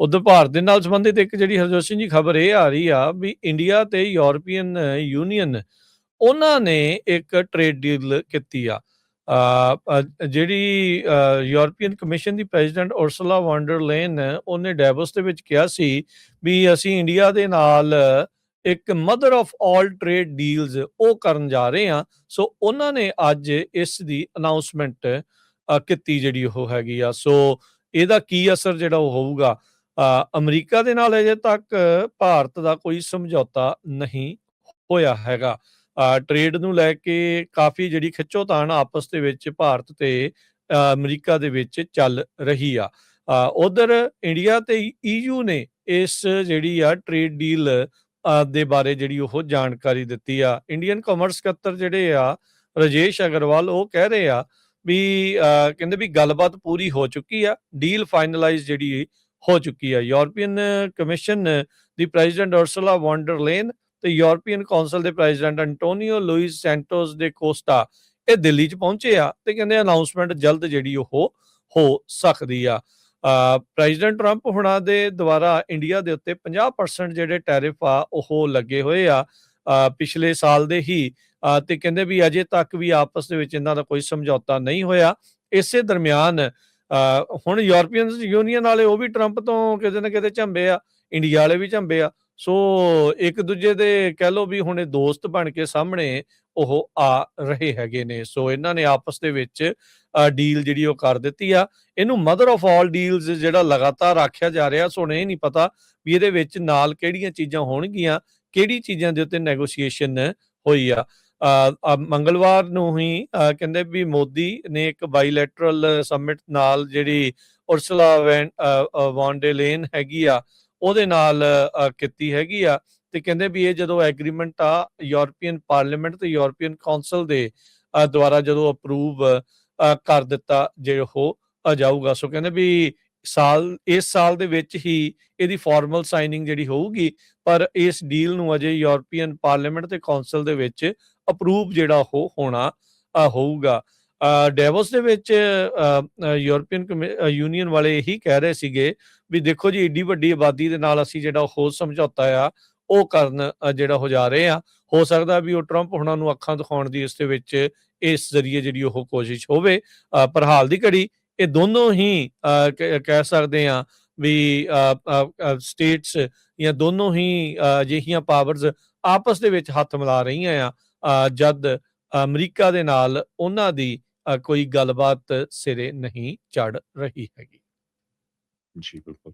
ਉਧਰ ਭਾਰਤ ਦੇ ਨਾਲ ਸੰਬੰਧਿਤ ਇੱਕ ਜਿਹੜੀ ਹਰਜੋਤ ਸਿੰਘ ਜੀ ਖਬਰ ਇਹ ਆ ਰਹੀ ਆ ਵੀ ਇੰਡੀਆ ਤੇ ਯੂਰਪੀਅਨ ਯੂਨੀਅਨ ਉਹਨਾਂ ਨੇ ਇੱਕ ਟ੍ਰੇਡ ਡੀਲ ਕੀਤੀ ਆ। ਜਿਹੜੀ ਯੂਰਪੀਅਨ ਕਮਿਸ਼ਨ ਦੀ ਪ੍ਰੈਜ਼ੀਡੈਂਟ ਉਰਸੁਲਾ ਵੌਨ ਡਰ ਲੇਨ ਉਹਨੇ ਡੈਵੋਸ ਦੇ ਵਿੱਚ ਕਿਹਾ ਸੀ ਵੀ ਅਸੀਂ ਇੰਡੀਆ ਦੇ ਨਾਲ ਇੱਕ mother of all trade deals ਉਹ ਕਰਨ ਜਾ ਰਹੇ ਹਾਂ। ਸੋ ਉਹਨਾਂ ਨੇ ਅੱਜ ਇਸ ਦੀ ਅਨਾਉਂਸਮੈਂਟ ਕੀਤੀ ਜਿਹੜੀ ਉਹ ਹੈਗੀ ਆ। ਸੋ ਇਹਦਾ ਕੀ ਅਸਰ ਜਿਹੜਾ ਉਹ ਹੋਊਗਾ, ਅਮਰੀਕਾ ਦੇ ਨਾਲ ਅਜੇ ਤੱਕ ਭਾਰਤ ਦਾ ਕੋਈ ਸਮਝੌਤਾ ਨਹੀਂ ਹੋਇਆ ਹੈਗਾ। ਟ੍ਰੇਡ ਨੂੰ ਲੈ ਕੇ ਕਾਫੀ ਜਿਹੜੀ ਖਿੱਚੋਤਾਣ ਆਪਸ ਦੇ ਵਿੱਚ ਭਾਰਤ ਤੇ ਅਮਰੀਕਾ ਦੇ ਵਿੱਚ ਚੱਲ ਰਹੀ ਆ। ਉਧਰ ਇੰਡੀਆ ਤੇ EU ਨੇ ਇਸ ਜਿਹੜੀ ਆ ਟ੍ਰੇਡ ਡੀਲ ਦੇ ਬਾਰੇ ਜਿਹੜੀ ਉਹ ਜਾਣਕਾਰੀ ਦਿੱਤੀ ਆ। ਇੰਡੀਅਨ ਕਾਮਰਸ ਸਕੱਤਰ ਜਿਹੜੇ ਆ ਰਾਜੇਸ਼ ਅਗਰਵਾਲ ਉਹ ਕਹਿ ਰਹੇ ਆ ਵੀ ਕਹਿੰਦੇ ਵੀ ਗੱਲਬਾਤ ਪੂਰੀ ਹੋ ਚੁੱਕੀ ਆ, ਡੀਲ ਫਾਈਨਲਾਈਜ਼ ਜਿਹੜੀ ਹੋ ਚੁੱਕੀ ਆ। ਯੂਰਪੀਅਨ ਕਮਿਸ਼ਨ ਦੀ ਪ੍ਰੈਜ਼ੀਡੈਂਟ ਉਰਸੁਲਾ ਵੌਨ ਡਰ ਲੇਨ ਤੇ ਯੂਰਪੀਅਨ ਕੌਂਸਲ ਦੇ ਪ੍ਰੈਜ਼ੀਡੈਂਟ ਐਂਟੋਨੀਓ ਲੂਇਸ ਸੈਂਟੋਸ ਦੇ ਕੋਸਟਾ ਇਹ ਦਿੱਲੀ 'ਚ ਪਹੁੰਚੇ ਆ ਤੇ ਕਹਿੰਦੇ ਅਨਾਉਂਸਮੈਂਟ ਜਲਦ ਜਿਹੜੀ ਉਹ ਹੋ ਸਕਦੀ ਆ। ਪ੍ਰੈਜ਼ੀਡੈਂਟ ਟਰੰਪ ਹੁਣਾਂ ਦੇ ਦੁਆਰਾ ਇੰਡੀਆ ਦੇ ਉੱਤੇ 50% ਜਿਹੜੇ ਟੈਰਿਫ ਆ ਉਹ ਲੱਗੇ ਹੋਏ ਆ ਪਿਛਲੇ ਸਾਲ ਦੇ ਹੀ, ਤੇ ਕਹਿੰਦੇ ਵੀ ਅਜੇ ਤੱਕ ਵੀ ਆਪਸ ਦੇ ਵਿੱਚ ਇਹਨਾਂ ਦਾ ਕੋਈ ਸਮਝੌਤਾ ਨਹੀਂ ਹੋਇਆ। ਇਸੇ ਦਰਮਿਆਨ ਹੁਣ ਯੂਰਪੀਅਨ ਯੂਨੀਅਨ ਵਾਲੇ ਉਹ ਵੀ ਟਰੰਪ ਤੋਂ ਕਿਤੇ ਨਾ ਕਿਤੇ ਝੰਬੇ ਆ, ਇੰਡੀਆ ਵਾਲੇ ਵੀ ਝੰਬੇ ਆ। ਸੋ ਇੱਕ ਦੂਜੇ ਦੇ ਕਹਿ ਲਓ ਵੀ ਹੁਣ ਇਹ ਦੋਸਤ ਬਣ ਕੇ ਸਾਹਮਣੇ ਉਹ ਆ ਰਹੇ ਹੈਗੇ ਨੇ। ਸੋ ਇਹਨਾਂ ਨੇ ਆਪਸ ਦੇ ਵਿੱਚ ਡੀਲ ਜਿਹੜੀ ਉਹ ਕਰ ਦਿੱਤੀ ਆ। ਇਹਨੂੰ ਮਦਰ ਆਫ ਆਲ ਡੀਲਸ ਜਿਹੜਾ ਲਗਾਤਾਰ ਆਖਿਆ ਜਾ ਰਿਹਾ। ਸੋ ਇਹ ਨਹੀਂ ਪਤਾ ਵੀ ਇਹਦੇ ਵਿੱਚ ਨਾਲ ਕਿਹੜੀਆਂ ਚੀਜ਼ਾਂ ਹੋਣਗੀਆਂ, ਕਿਹੜੀ ਚੀਜ਼ਾਂ ਦੇ ਉੱਤੇ ਨੈਗੋਸ਼ੀਏਸ਼ਨ ਹੋਈ ਆ। ਮੰਗਲਵਾਰ ਨੂੰ ਹੀ ਕਹਿੰਦੇ ਵੀ ਮੋਦੀ ਨੇ ਇੱਕ ਬਾਈਲੈਟਰਲ ਸਮਿਟ ਨਾਲ ਜਿਹੜੀ ਉਰਸੁਲਾ ਵੌਨ ਡਰ ਲੇਨ ਹੈਗੀ ਆ ਉਹਦੇ ਨਾਲ ਕੀਤੀ ਹੈਗੀ ਆ। ਤੇ ਕਹਿੰਦੇ ਵੀ ਇਹ ਜਦੋਂ ਐਗਰੀਮੈਂਟ ਆ ਯੂਰਪੀਅਨ ਪਾਰਲੀਮੈਂਟ ਤੇ ਯੂਰਪੀਅਨ ਕੌਂਸਲ ਦੇ ਦੁਆਰਾ ਜਦੋਂ ਅਪਰੂਵ ਕਰ ਦਿੱਤਾ ਜੇ ਉਹ ਜਾਊਗਾ। ਸੋ ਕਹਿੰਦੇ ਵੀ ਇਸ ਸਾਲ ਦੇ ਵਿੱਚ ਹੀ ਇਹਦੀ ਫਾਰਮਲ ਸਾਈਨਿੰਗ ਜਿਹੜੀ ਹੋਊਗੀ, ਪਰ ਇਸ ਡੀਲ ਨੂੰ ਅਜੇ ਯੂਰਪੀਅਨ ਪਾਰਲੀਮੈਂਟ ਤੇ ਕੌਂਸਲ ਦੇ ਵਿੱਚ ਅਪਰੂਵ ਜਿਹੜਾ ਉਹ ਹੋਣਾ ਹੋਊਗਾ। ਡੈਵੋਸ ਦੇ ਵਿੱਚ ਯੂਰਪੀਅਨ ਯੂਨੀਅਨ ਵਾਲੇ ਇਹੀ ਕਹਿ ਰਹੇ ਸੀਗੇ ਵੀ ਦੇਖੋ ਜੀ ਏਡੀ ਵੱਡੀ ਆਬਾਦੀ ਦੇ ਨਾਲ ਅਸੀਂ ਜਿਹੜਾ ਉਹ ਸਮਝੌਤਾ ਆ ਉਹ ਕਰਨ ਜਿਹੜਾ ਹੋ ਜਾ ਰਹੇ ਆ। ਹੋ ਸਕਦਾ ਵੀ ਉਹ ਟਰੰਪ ਹੁਣਾਂ ਨੂੰ ਅੱਖਾਂ ਦਿਖਾਉਣ ਦੀ ਇਸ ਦੇ ਵਿੱਚ ਇਸ ਜ਼ਰੀਏ ਜਿਹੜੀ ਉਹ ਕੋਸ਼ਿਸ਼ ਹੋਵੇ। ਪਰ ਹਾਲ ਦੀ ਘੜੀ ਇਹ ਦੋਨੋਂ ਹੀ ਕਹਿ ਸਕਦੇ ਆ ਵੀ ਸਟੇਟਸ ਜਾਂ ਦੋਨੋਂ ਹੀ ਅਜਿਹੀਆਂ ਪਾਵਰਸ ਆਪਸ ਦੇ ਵਿੱਚ ਹੱਥ ਮਿਲਾ ਰਹੀਆਂ ਆ ਜਦ ਅਮਰੀਕਾ ਦੇ ਨਾਲ ਉਹਨਾਂ ਦੀ ਕੋਈ ਗੱਲਬਾਤ ਸਿਰੇ ਨਹੀਂ ਚੜ ਰਹੀ ਹੈਗੀ। ਜੀ ਬਿਲਕੁਲ।